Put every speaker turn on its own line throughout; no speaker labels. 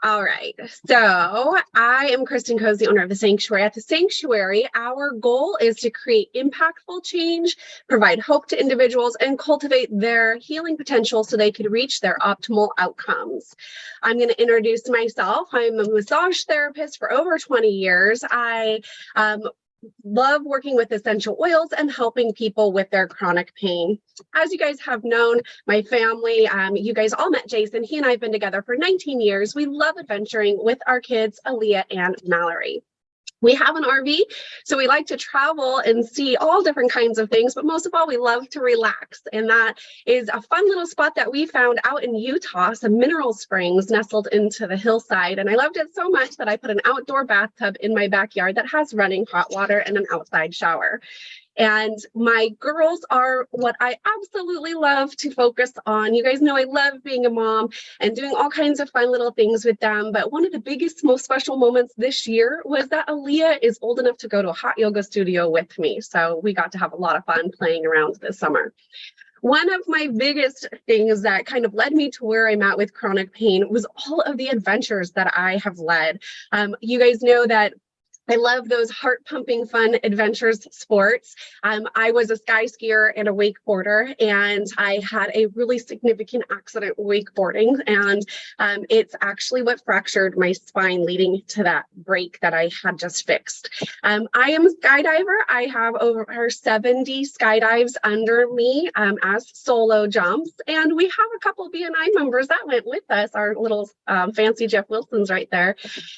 All right, so I am Kristin Kohs, the owner of the Sanctuary. At the Sanctuary, our goal is to create impactful change, provide hope to individuals, and cultivate their healing potential so they can reach their optimal outcomes. I'm going to introduce myself. I'm a massage therapist for over 20 years. I love working with essential oils and helping people with their chronic pain. As you guys have known, my family, you guys all met Jason. He and I have been together for 19 years. We love adventuring with our kids, Aaliyah and Mallory. We have an RV, so we like to travel and see all different kinds of things, but most of all, we love to relax. And that is a fun little spot that we found out in Utah, some mineral springs nestled into the hillside. And I loved it so much that I put an outdoor bathtub in my backyard that has running hot water and an outside shower. And my girls are what I absolutely love to focus on. You guys know I love being a mom and doing all kinds of fun little things with them. But one of the biggest, most special moments this year was that Aaliyah is old enough to go to a hot yoga studio with me. So we got to have a lot of fun playing around this summer. One of my biggest things that kind of led me to where I'm at with chronic pain was all of the adventures that I have led. You guys know that I love those heart-pumping, fun adventures sports. I was a sky skier and a wakeboarder, and I had a really significant accident wakeboarding, and it's actually what fractured my spine, leading to that break that I had just fixed. I am a skydiver. I have over 70 skydives under me as solo jumps, and we have a couple of BNI members that went with us, our little fancy Jeff Wilson's right there,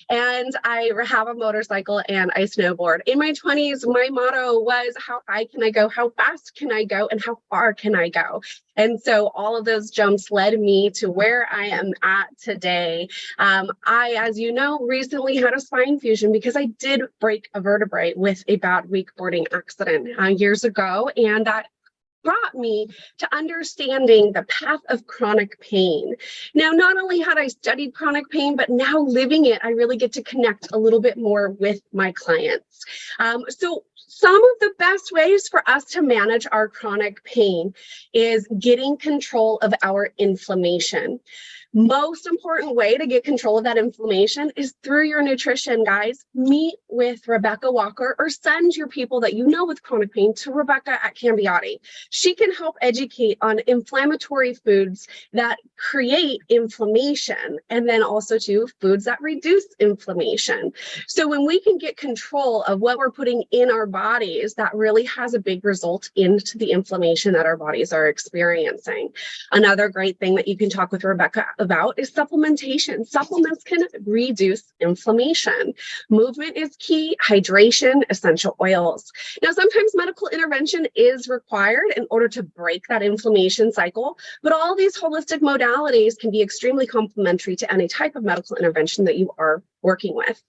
and I have a motorcycle and I snowboard. In my 20s, my motto was, how high can I go? How fast can I go? And how far can I go? And so all of those jumps led me to where I am at today. I, as you know, recently had a spine fusion because I did break a vertebrae with a bad wakeboarding accident years ago. And that brought me to understanding the path of chronic pain. Now, not only had I studied chronic pain, but now living it, I really get to connect a little bit more with my clients. So some of the best ways for us to manage our chronic pain is getting control of our inflammation. Most important way to get control of that inflammation is through your nutrition, guys. Meet with Rebecca Walker or send your people that you know with chronic pain to Rebecca at Cambiati. She can help educate on inflammatory foods that create inflammation, and then also to foods that reduce inflammation. So when we can get control of what we're putting in our bodies, that really has a big result into the inflammation that our bodies are experiencing. Another great thing that you can talk with Rebecca about is supplementation. Supplements can reduce inflammation. Movement is key, hydration, essential oils. Now, sometimes medical intervention is required in order to break that inflammation cycle, but all these holistic modalities can be extremely complementary to any type of medical intervention that you are working with.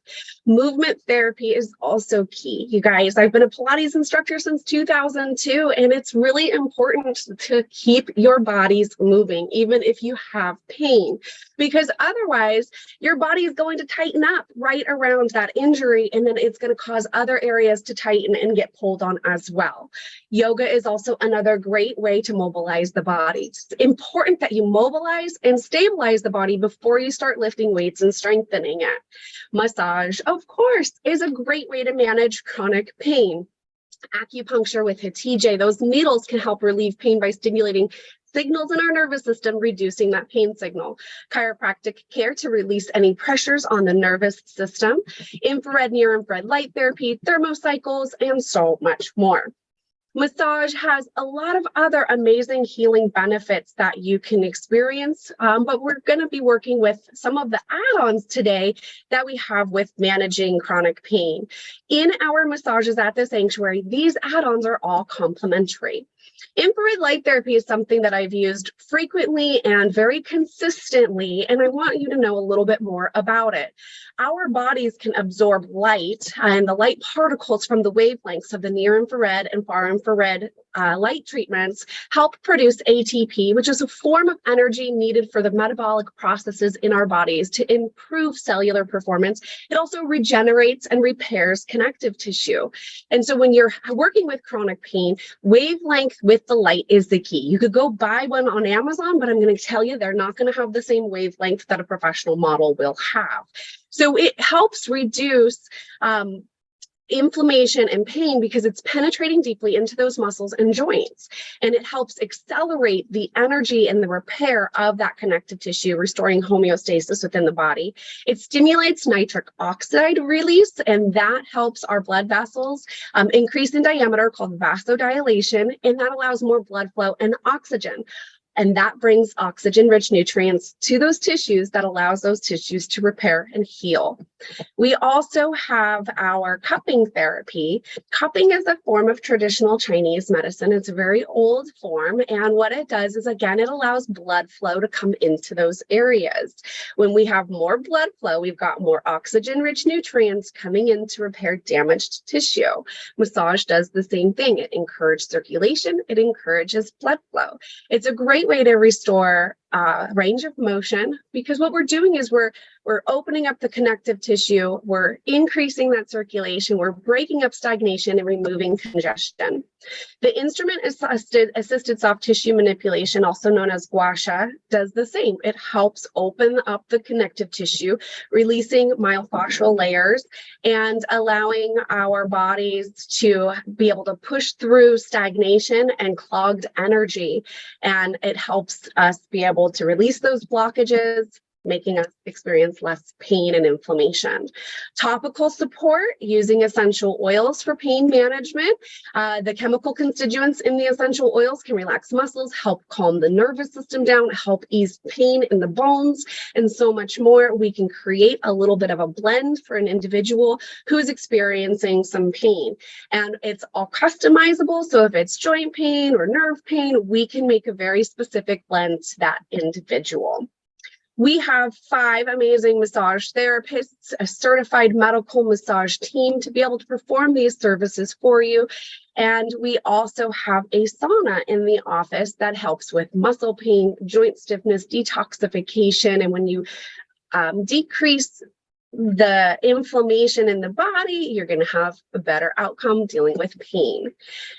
Movement therapy is also key. You guys, I've been a Pilates instructor since 2002, and it's really important to keep your bodies moving, even if you have pain, because otherwise your body is going to tighten up right around that injury, and then it's going to cause other areas to tighten and get pulled on as well. Yoga is also another great way to mobilize the body. It's important that you mobilize and stabilize the body before you start lifting weights and strengthening it. Massage, of course, is a great way to manage chronic pain. Acupuncture with HTJ, those needles can help relieve pain by stimulating signals in our nervous system, reducing that pain signal. Chiropractic care to release any pressures on the nervous system. Infrared, near-infrared light therapy, thermocycles, and so much more. Massage has a lot of other amazing healing benefits that you can experience, but we're going to be working with some of the add-ons today that we have with managing chronic pain. In our massages at the Sanctuary, these add-ons are all complementary. Infrared light therapy is something that I've used frequently and very consistently, and I want you to know a little bit more about it. Our bodies can absorb light and the light particles from the wavelengths of the near infrared and far infrared light treatments help produce ATP, which is a form of energy needed for the metabolic processes in our bodies to improve cellular performance. It also regenerates and repairs connective tissue. And so when you're working with chronic pain, wavelength with the light is the key. You could go buy one on Amazon, but I'm going to tell you they're not going to have the same wavelength that a professional model will have. So it helps reduce inflammation and pain because it's penetrating deeply into those muscles and joints, and it helps accelerate the energy and the repair of that connective tissue, restoring homeostasis within the body. It stimulates nitric oxide release, and that helps our blood vessels increase in diameter, called vasodilation, and that allows more blood flow and oxygen. And that brings oxygen-rich nutrients to those tissues that allows those tissues to repair and heal. We also have our cupping therapy. Cupping is a form of traditional Chinese medicine. It's a very old form. And what it does is, again, it allows blood flow to come into those areas. When we have more blood flow, we've got more oxygen-rich nutrients coming in to repair damaged tissue. Massage does the same thing. It encourages circulation. It encourages blood flow. It's a great way to restore range of motion, because what we're doing is we're opening up the connective tissue, we're increasing that circulation, we're breaking up stagnation and removing congestion. The instrument assisted soft tissue manipulation, also known as gua sha, does the same. It helps open up the connective tissue, releasing myofascial layers and allowing our bodies to be able to push through stagnation and clogged energy. And it helps us be able to release those blockages, making us experience less pain and inflammation. Topical support, using essential oils for pain management. The chemical constituents in the essential oils can relax muscles, help calm the nervous system down, help ease pain in the bones, and so much more. We can create a little bit of a blend for an individual who's experiencing some pain. And it's all customizable, so if it's joint pain or nerve pain, we can make a very specific blend to that individual. We have 5 amazing massage therapists, a certified medical massage team to be able to perform these services for you. And we also have a sauna in the office that helps with muscle pain, joint stiffness, detoxification. And when you decrease the inflammation in the body, you're going to have a better outcome dealing with pain.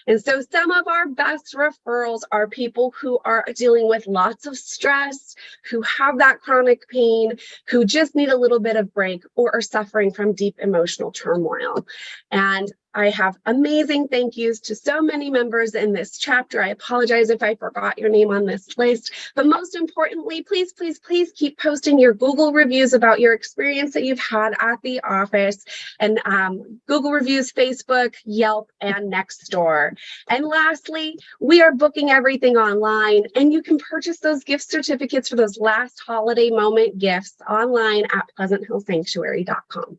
And so some of our best referrals are people who are dealing with lots of stress, who have that chronic pain, who just need a little bit of break, or are suffering from deep emotional turmoil. And I have amazing thank yous to so many members in this chapter. I apologize if I forgot your name on this list, but most importantly, please, please, please keep posting your Google reviews about your experience that you've had at the office, and Google reviews, Facebook, Yelp, and Nextdoor. And lastly, we are booking everything online, and you can purchase those gift certificates for those last holiday moment gifts online at pleasanthillsanctuary.com.